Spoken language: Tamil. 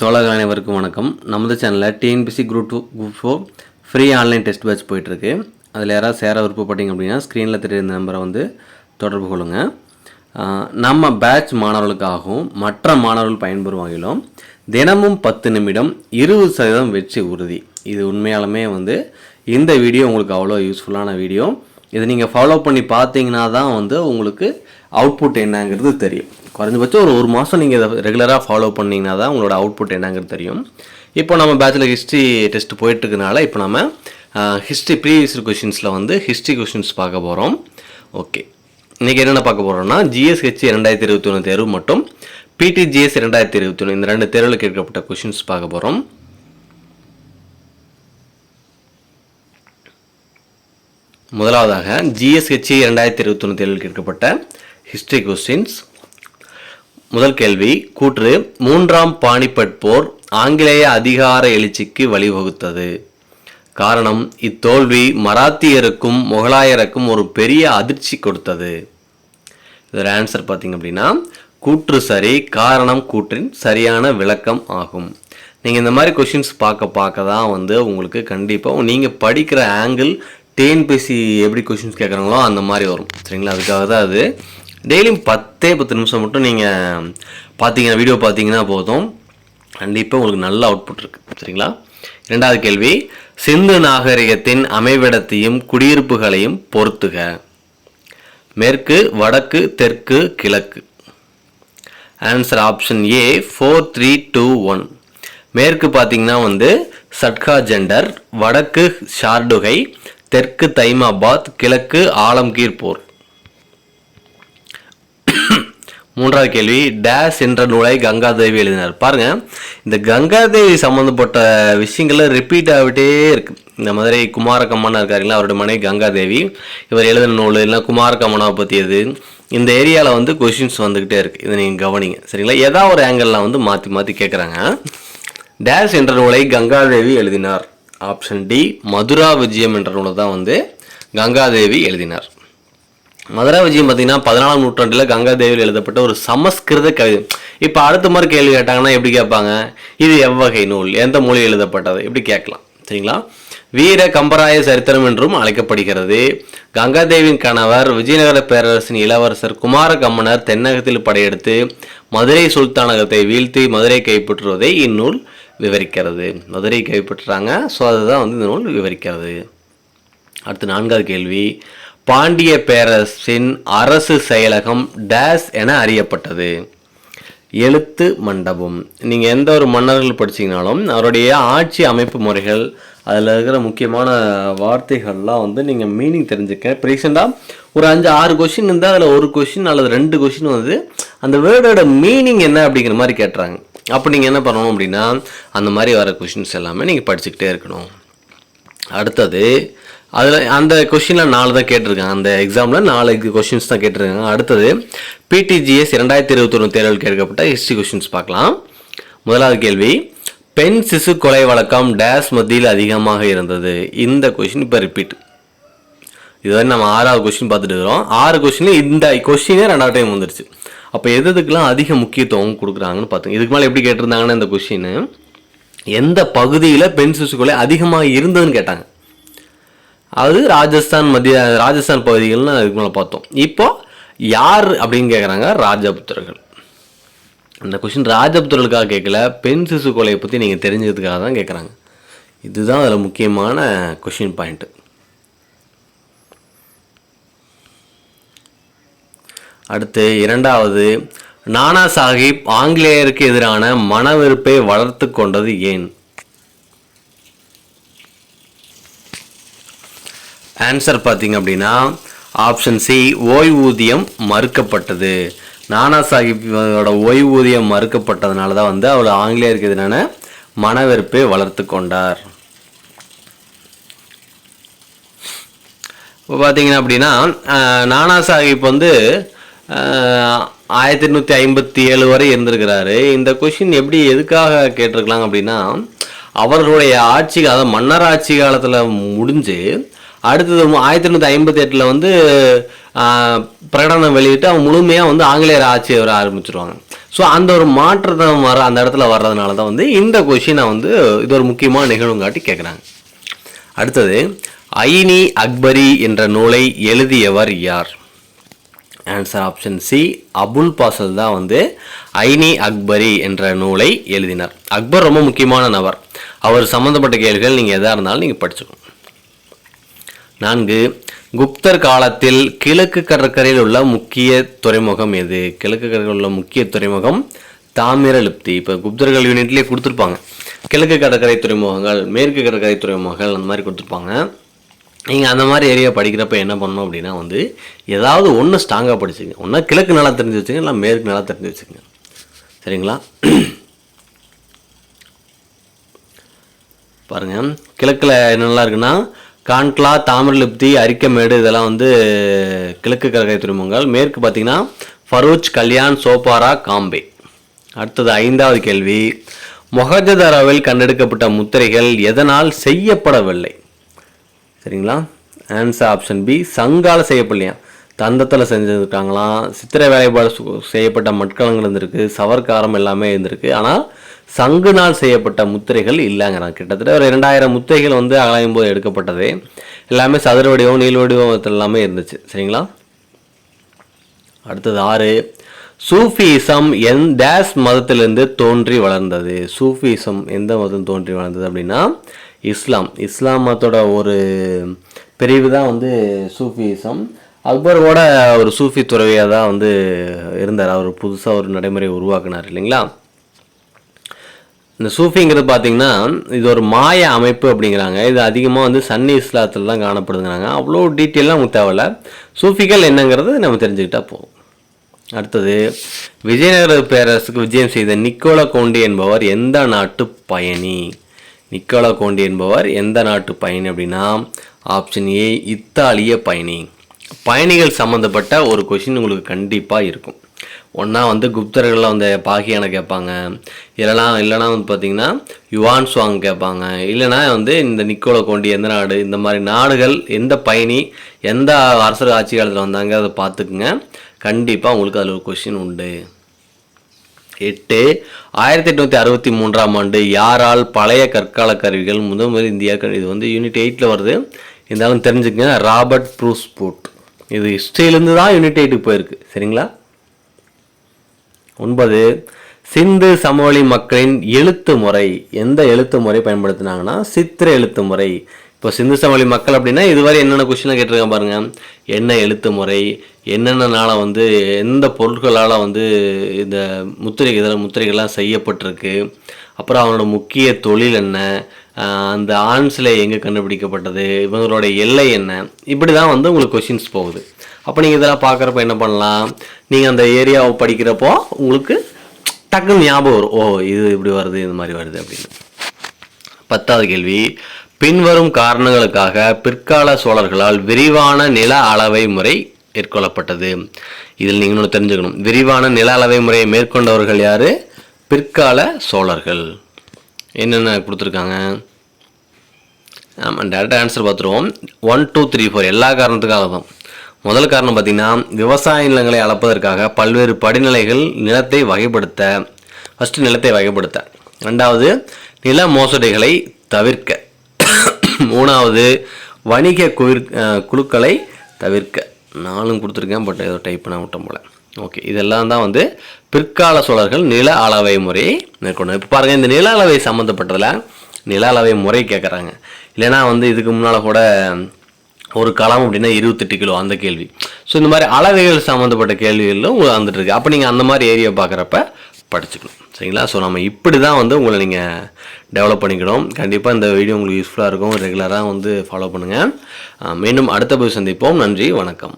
தோழர்கள் அனைவருக்கும் வணக்கம். நமது சேனலில் TNPSC group 4 free online test batch போயிட்டுருக்கு. அதில் யாராவது சேர விருப்பப்பட்டீங்க அப்படின்னா ஸ்க்ரீனில் தெரியுற நம்பரை வந்து தொடர்பு கொள்ளுங்கள். நம்ம பேட்ச் மாணவர்களுக்காகவும் மற்ற மாணவர்கள் பயன்பெறும் வகையிலும் தினமும் 10 நிமிடம் 20% வெற்றி உறுதி. இது உண்மையாலுமே வந்து இந்த வீடியோ உங்களுக்கு அவ்வளோ யூஸ்ஃபுல்லான வீடியோ. இதை நீங்கள் ஃபாலோ பண்ணி பார்த்தீங்கன்னா தான் வந்து உங்களுக்கு அவுட்புட் என்னங்கிறது தெரியும். குறைஞ்சபட்சம் ஒரு மாதம் நீங்கள் இதை ரெகுலராக ஃபாலோ பண்ணிங்கன்னா தான் உங்களோட அவுட்புட் என்னங்கிறது தெரியும். இப்போ நம்ம பேச்சில் ஹிஸ்ட்ரி டெஸ்ட் போயிட்டுருக்கனால இப்போ நம்ம ஹிஸ்ட்ரி ப்ரீவியஸ் கொஷின்ஸில் வந்து ஹிஸ்ட்ரி கொஷின்ஸ் பார்க்க போகிறோம். ஓகே, இன்றைக்கி என்னென்ன பார்க்க போகிறோம்னா GSH 2021 தேர்வு மற்றும் PTGS 2021 இந்த 2 தேர்வில் கேட்கப்பட்ட கொஷின்ஸ் பார்க்க போகிறோம். முதலாவதாக GSH 2021 தேர்வில் கேட்கப்பட்ட ஹிஸ்ட்ரி கொஸ்டின்ஸ். முதல் கேள்வி, கூற்று 3ஆம் பானிபட் போர் ஆங்கிலேய அதிகார எழுச்சிக்கு வழிவகுத்தது. காரணம், இத்தோல்வி மராத்தியருக்கும் முகலாயருக்கும் ஒரு பெரிய அதிர்ச்சி கொடுத்தது. இதோட ஆன்சர் பார்த்தீங்க அப்படின்னா கூற்று சரி, காரணம் கூற்றின் சரியான விளக்கம் ஆகும். நீங்கள் இந்த மாதிரி கொஷின்ஸ் பார்க்க தான் வந்து உங்களுக்கு கண்டிப்பாக நீங்கள் படிக்கிற ஆங்கிள் டிஎன்பிசி எப்படி கொஷின்ஸ் கேட்குறாங்களோ அந்த மாதிரி வரும். சரிங்களா? அதுக்காக தான் அது டெய்லியும் 10 நிமிஷம் மட்டும் நீங்கள் பார்த்தீங்கன்னா வீடியோ பார்த்தீங்கன்னா போதும், கண்டிப்பாக உங்களுக்கு நல்ல அவுட்புட் இருக்குது. சரிங்களா? இரண்டாவது கேள்வி, சிந்து நாகரிகத்தின் அமைவிடத்தையும் குடியிருப்புகளையும் பொறுத்துக. மேற்கு, வடக்கு, தெற்கு, கிழக்கு. Answer option A 4 3 2 1. மேற்கு பார்த்தீங்கன்னா வந்து சட்கா ஜெண்டர், வடக்கு ஷார்டுகை, தெற்கு தைமாபாத், கிழக்கு ஆலம்கீர் போர். மூன்றாவது கேள்வி, டேஸ் என்ற நூலை கங்காதேவி எழுதினார். பாருங்க, இந்த கங்காதேவி சம்மந்தப்பட்ட விஷயங்கள்ல ரிப்பீட் ஆகிட்டே இருக்கு. இந்த மதுரை குமாரகம்மனா இருக்காருங்களா, அவருடைய மனைவி கங்காதேவி, இவர் எழுதின நூல் இல்லை குமாரகம்மனாவை பற்றியது. இந்த ஏரியாவில் வந்து கொஷின்ஸ் வந்துக்கிட்டே இருக்குது. இதை நீங்கள் கவனிங்க. சரிங்களா? ஏதாவது ஒரு ஆங்கிளில் வந்து மாற்றி மாற்றி கேட்குறாங்க. டேஸ் என்ற நூலை கங்காதேவி எழுதினார். ஆப்ஷன் டி மதுரா விஜயம் என்ற நூலை தான் வந்து கங்காதேவி எழுதினார். மதுரா விஜயம் பார்த்தீங்கன்னா 14ஆம் நூற்றாண்டில் கங்காதேவியில் எழுதப்பட்ட ஒரு சமஸ்கிருத கவிதை. இப்போ அடுத்த மாதிரி கேள்வி கேட்டாங்கன்னா எப்படி கேட்பாங்க, இது எவ்வகை நூல், எந்த மொழி எழுதப்பட்டது, இப்படி கேட்கலாம். சரிங்களா? வீர கம்பராய சரித்திரம் என்றும் அழைக்கப்படுகிறது. கங்காதேவியின் கணவர் விஜயநகர பேரரசின் இளவரசர் குமாரகம்மனர் தென்னகத்தில் படையெடுத்து மதுரை சுல்தானகத்தை வீழ்த்தி மதுரை கைப்பற்றுவதை இந்நூல் விவரிக்கிறது. மதுரை கைப்பற்றுறாங்க, ஸோ அதுதான் வந்து இந்த நூல் விவரிக்கிறது. அடுத்து நான்காவது கேள்வி, பாண்டிய பேரரசின் அரசு செயலகம் டேஸ் என அறியப்பட்டது. எழுத்து மண்டபம். நீங்கள் எந்த ஒரு மன்னர்கள் படிச்சிங்கனாலும் அவருடைய ஆட்சி அமைப்பு முறைகள், அதில் இருக்கிற முக்கியமான வார்த்தைகள்லாம் வந்து நீங்கள் மீனிங் தெரிஞ்சுக்க. இப்போ ரீசெண்டாக ஒரு 5-6 கொஷின் இருந்தால் அதில் ஒரு கொஷின் அல்லது 2 கொஷின் வந்து அந்த வேர்டோட மீனிங் என்ன அப்படிங்கிற மாதிரி கேட்டுறாங்க. அப்போ நீங்கள் என்ன பண்ணணும் அப்படின்னா அந்த மாதிரி வர கொஷின்ஸ் எல்லாமே நீங்கள் படிச்சுக்கிட்டே இருக்கணும். அடுத்தது அதில் அந்த கொஷினில் 4 தான் கேட்டிருக்காங்க. அந்த எக்ஸாமில் 4 கொஷின்ஸ் தான் கேட்டிருக்காங்க. அடுத்தது PTGS 2021 தேர்வில் கேட்கப்பட்ட ஹிஸ்ட்ரி கொஷின்ஸ் பார்க்கலாம். முதலாவது கேள்வி, பெண் சிசு கொலை வழக்கம் டேஸ் மத்தியில் அதிகமாக இருந்தது. இந்த கொஷின் இப்போ ரிப்பீட். இதுவரை நம்ம 6வது கொஷின் பார்த்துட்டு இருக்கிறோம். 6 கொஷின் இந்த கொஷினே 2வது டைம் வந்துருச்சு. அப்போ எதுக்கெல்லாம் அதிக முக்கியத்துவம் கொடுக்குறாங்கன்னு பார்த்தோம். இதுக்கு மேலே எப்படி கேட்டிருந்தாங்கன்னா இந்த கொஷின் எந்த பகுதியில் பெண் சிசு கொலை அதிகமாக இருந்ததுன்னு கேட்டாங்க. அது ராஜஸ்தான் பகுதிகள்னு அதுக்கு மேலே பார்த்தோம். இப்போ யார் அப்படின்னு கேட்குறாங்க, ராஜபுத்திரர்கள். அந்த கொஷின் ராஜபுத்திரர்களுக்காக கேட்கல, பெண் சிசு கொலையை பற்றி நீங்கள் தெரிஞ்சதுக்காக தான் கேட்குறாங்க. இதுதான் அதில் முக்கியமான கொஷின் பாயிண்ட்டு. அடுத்து இரண்டாவது, நானா சாஹிப் ஆங்கிலேயருக்கு எதிரான மனவெறுப்பை வளர்த்து கொண்டது ஏன்? ஆன்சர் பார்த்தீங்க அப்படின்னா ஆப்ஷன் சி ஓய்வூதியம் மறுக்கப்பட்டது. நானா சாஹிப்போட ஓய்வூதியம் மறுக்கப்பட்டதுனால தான் வந்து அவர் ஆங்கிலேயருக்கு எதிரான மனவெறுப்பை வளர்த்து கொண்டார். இப்போ பார்த்தீங்கன்னா அப்படின்னா நானா சாஹிப் வந்து 1857 வரை இருந்திருக்கிறாரு. இந்த கொஷின் எப்படி எதுக்காக கேட்டிருக்கலாம் அப்படின்னா அவர்களுடைய ஆட்சி, அதாவது மன்னர் ஆட்சி காலத்தில் முடிஞ்சு அடுத்தது 1858 வந்து பிரகடனம் வெளியிட்டு அவங்க முழுமையாக வந்து ஆங்கிலேயர் ஆட்சியை வர ஆரம்பிச்சிருவாங்க. ஸோ அந்த ஒரு மாற்றத்தை அந்த இடத்துல வர்றதுனால தான் வந்து இந்த கொஷினை வந்து இது ஒரு முக்கியமான நிகழ்வுங்காட்டி கேட்குறாங்க. அடுத்தது, ஐனி அக்பரி என்ற நூலை எழுதியவர் யார்? Answer option C, Abul Fazal தான் வந்து ஐனி அக்பரி என்ற நூலை எழுதினார். அக்பர் ரொம்ப முக்கியமான நபர். அவர் சம்மந்தப்பட்ட கேள்விகள் நீங்கள் எதாக இருந்தாலும் நீங்கள் படிச்சுக்கணும். 4, குப்தர் காலத்தில் கிழக்கு கடற்கரையில் உள்ள முக்கிய துறைமுகம் எது? கிழக்கு கடற்கரையில் உள்ள முக்கிய துறைமுகம் தாமிரலிப்தி. இப்போ குப்தர்கள் யூனிட்லேயே கொடுத்துருப்பாங்க கிழக்கு கடற்கரை துறைமுகங்கள், மேற்கு கடற்கரை துறைமுகங்கள், அந்த மாதிரி கொடுத்துருப்பாங்க. நீங்கள் அந்த மாதிரி ஏரியா படிக்கிறப்ப என்ன பண்ணணும் அப்படின்னா வந்து ஏதாவது ஒன்று ஸ்ட்ராங்காக படிச்சுங்க. ஒன்றா கிழக்கு நல்லா தெரிஞ்சு வச்சுங்க, இல்லை மேற்கு நல்லா தெரிஞ்சு வச்சுங்க. சரிங்களா? பாருங்கள், கிழக்கில் என்னெல்லாம் இருக்குன்னா கான்ட்லா, தாமிரலிப்தி, அரிக்கமேடு, இதெல்லாம் வந்து கிழக்கு கடற்கரை துறைமுகங்கள். மேற்கு பார்த்திங்கன்னா ஃபரூச், கல்யாண், சோப்பாரா, காம்பே. அடுத்தது 5வது கேள்வி, மொஹஞ்சதாரோவில் கண்டெடுக்கப்பட்ட முத்திரைகள் எதனால் செய்யப்படவில்லை? சரிங்களா? ஆன்சர் ஆப்ஷன் பி, சங்கால் செய்யப்படலையா, தந்தத்தில் செஞ்சுருக்காங்களாம். சித்திரை வேலைப்பாடு செய்யப்பட்ட மட்கலங்கள் இருந்திருக்கு, சவர்க்காரம் எல்லாமே இருந்திருக்கு. ஆனால் சங்குனால் செய்யப்பட்ட முத்திரைகள் இல்லைங்கிறாங்க. கிட்டத்தட்ட ஒரு 2000 முத்திரைகள் வந்து அகலாயும் போது எடுக்கப்பட்டது. எல்லாமே சதுர வடிவம், நீள் வடிவத்தில் எல்லாமே இருந்துச்சு. சரிங்களா? அடுத்தது 6, சூஃபிசம் டேஸ் மதத்திலிருந்து தோன்றி வளர்ந்தது? சூஃபிசம் எந்த மதம் தோன்றி வளர்ந்தது அப்படின்னா இஸ்லாம் மதத்தோட ஒரு பிரிவு தான் வந்து சூஃபிசம். அக்பரோட ஒரு சூஃபி துறவியாக தான் வந்து இருந்தார். அவர் புதுசாக ஒரு நடைமுறையை உருவாக்குனார் இல்லைங்களா? இந்த சூஃபிங்கிறது பார்த்திங்கன்னா இது ஒரு மாய அமைப்பு அப்படிங்கிறாங்க. இது அதிகமாக வந்து சன்னி இஸ்லாத்தில் தான் காணப்படுதுங்கிறாங்க. அவ்வளோ டீட்டெயிலாக நமக்கு தேவையில்ல. சூஃபிகள் என்னங்கிறது நம்ம தெரிஞ்சுக்கிட்டால் போதும். அடுத்தது, விஜயநகர பேரரசுக்கு விஜயம் செய்த நிக்கோலா கோண்டி என்பவர் எந்த நாட்டு பயணி? நிக்கோலா கோண்டி என்பவர் எந்த நாட்டு பயணி அப்படின்னா ஆப்ஷன் ஏ, இத்தாலிய பயணி. பயணிகள் சம்மந்தப்பட்ட ஒரு கொஷின் உங்களுக்கு கண்டிப்பாக இருக்கும். ஒன்றா வந்து குப்தர்கள்லாம் வந்து பாகியான கேட்பாங்க, இல்லைனா வந்து பார்த்திங்கன்னா யுவான் சுவாங் கேட்பாங்க, இல்லைனா வந்து இந்த நிக்கோலா கோண்டி எந்த நாடு, இந்த மாதிரி நாடுகள் எந்த பயணி எந்த அரசர் ஆட்சி காலத்தில் வந்தாங்க அதை பார்த்துக்குங்க. கண்டிப்பாக உங்களுக்கு அதில் ஒரு கொஷின் உண்டு. 8, 1863ஆம் ஆண்டு யாரால் பழைய கற்கால கருவிகள் முதல் இந்தியா? இது வந்து யூனிட் 8ல் வருது, இருந்தாலும் தெரிஞ்சுக்கங்க. ராபர்ட் ப்ரூஸ்பூட். இது ஹிஸ்ட்ரியிலேருந்து தான் யூனிட் 8க்கு போயிருக்கு. சரிங்களா? 9, சிந்து சமவெளி மக்களின் எழுத்து முறை எந்த எழுத்து முறை பயன்படுத்தினாங்கன்னா சித்திர எழுத்து முறை. இப்போ சிந்து சமவெளி மக்கள் அப்படின்னா இதுவரை என்னென்ன கொஸ்டினை கேட்டிருக்கேன் பாருங்கள். என்ன எழுத்து முறை, என்னென்னனால வந்து எந்த பொருட்களால் வந்து இந்த முத்திரைகள்லாம் செய்யப்பட்டிருக்கு, அப்புறம் அவனோட முக்கிய தொழில் என்ன, அந்த ஆண் சிலை எங்கே கண்டுபிடிக்கப்பட்டது, இவங்களோட எல்லை என்ன, இப்படி தான் வந்து உங்களுக்கு கொஷின்ஸ் போகுது. அப்போ நீங்கள் இதெல்லாம் பார்க்குறப்ப என்ன பண்ணலாம், நீங்கள் அந்த ஏரியாவை படிக்கிறப்போ உங்களுக்கு டக்குன்னு ஞாபகம் வரும், ஓ இது இப்படி வருது, இது மாதிரி வருது அப்படின்னு. 10வது கேள்வி, பின்வரும் காரணங்களுக்காக பிற்கால சோழர்களால் விரிவான நில அளவை முறை மேற்கொள்ளப்பட்டது. இதில் நீங்கள் ஒன்று தெரிஞ்சுக்கணும், விரிவான நில அளவை முறையை மேற்கொண்டவர்கள் யார்? பிற்கால சோழர்கள். என்னென்ன கொடுத்துருக்காங்க? ஆமாம், டேரெக்டாக ஆன்சர் பார்த்துருவோம். 1, 2, 3, 4 எல்லா காரணத்துக்காக தான். முதல் காரணம் பார்த்திங்கன்னா விவசாய நிலங்களை அளப்பதற்காக பல்வேறு படிநிலைகள் நிலத்தை வகைப்படுத்த. ஃபஸ்ட்டு நிலத்தை வகைப்படுத்த. 2வது நில மோசடிகளை தவிர்க்க. 3வது வணிக குழுக்களை தவிர்க்க. 4 கொடுத்துருக்கேன், பட் ஏதோ டைப் பண்ண விட்டோம் போல. ஓகே, இதெல்லாம் தான் வந்து பிற்கால சோழர்கள் நில அளவை முறையை மேற்கொண்டு. இப்போ பாருங்கள், இந்த நில அளவை சம்மந்தப்பட்டதில் நில அளவை முறை கேட்குறாங்க. இல்லைனா வந்து இதுக்கு முன்னால் கூட ஒரு களம் அப்படின்னா 28 கிலோ அந்த கேள்வி. ஸோ இந்த மாதிரி அளவைகள் சம்மந்தப்பட்ட கேள்விகளும் வந்துட்டு இருக்கு. அப்போ நீங்கள் அந்த மாதிரி ஏரியா பார்க்குறப்ப படிச்சுக்கணும். சரிங்களா? ஸோ நம்ம இப்படி தான் வந்து உங்களை நீங்கள் டெவலப் பண்ணிக்கணும். கண்டிப்பாக இந்த வீடியோ உங்களுக்கு யூஸ்ஃபுல்லாக இருக்கும். ரெகுலராக வந்து ஃபாலோ பண்ணுங்கள். மீண்டும் அடுத்த போய் சந்திப்போம். நன்றி, வணக்கம்.